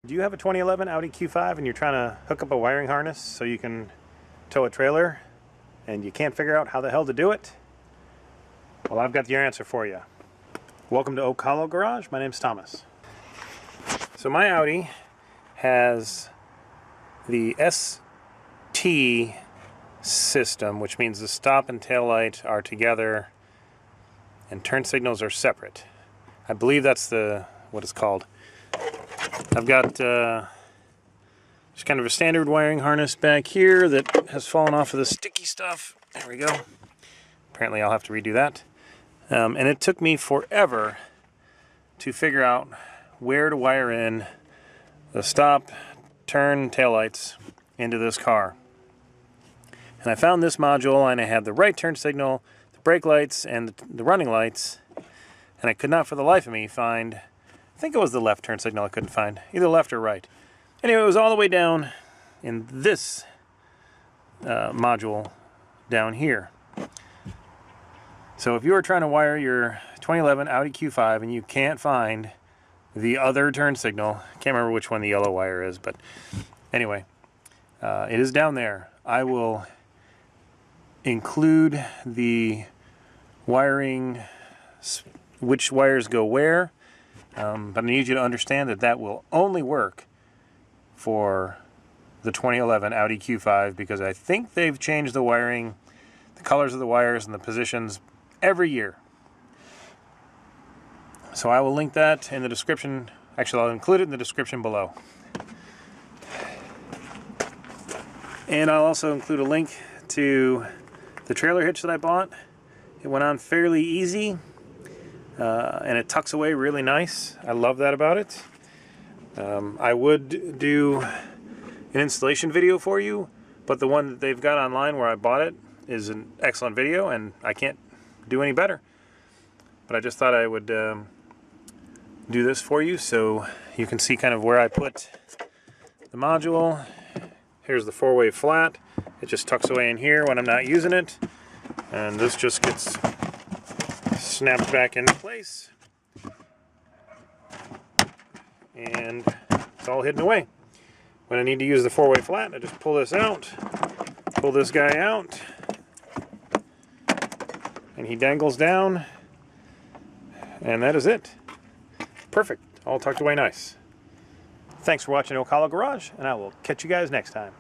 Do you have a 2011 Audi Q5 and you're trying to hook up a wiring harness so you can tow a trailer and you can't figure out how the hell to do it? Well, I've got your answer for you. Welcome to Oak Hollow Garage. My name's Thomas. So my Audi has the ST system, which means the stop and tail light are together and turn signals are separate. I believe that's what it's called. I've got just kind of a standard wiring harness back here that has fallen off of the sticky stuff. There we go. Apparently I'll have to redo that. And it took me forever to figure out where to wire in the stop, turn, taillights into this car. And I found this module, and I had the right turn signal, the brake lights, and the running lights. And I could not for the life of me find, I think it was the left turn signal I couldn't find, either left or right. Anyway, it was all the way down in this module down here. So if you are trying to wire your 2011 Audi Q5 and you can't find the other turn signal, can't remember which one the yellow wire is, but anyway, it is down there. I will include the wiring, which wires go where, but I need you to understand that that will only work for the 2011 Audi Q5 because I think they've changed the wiring, the colors of the wires, and the positions every year. So I will link that in the description. Actually, I'll include it in the description below. And I'll also include a link to the trailer hitch that I bought. It went on fairly easy, and it tucks away really nice. I love that about it. I would do an installation video for you, but the one that they've got online where I bought it is an excellent video, and I can't do any better. But I just thought I would do this for you so you can see kind of where I put the module. Here's the four-way flat. It just tucks away in here when I'm not using it, and this just gets snapped back into place, and it's all hidden away. When I need to use the four-way flat, I just pull this out, pull this guy out, and he dangles down, and that is it. Perfect. All tucked away nice. Thanks for watching Oak Hollow Garage, and I will catch you guys next time.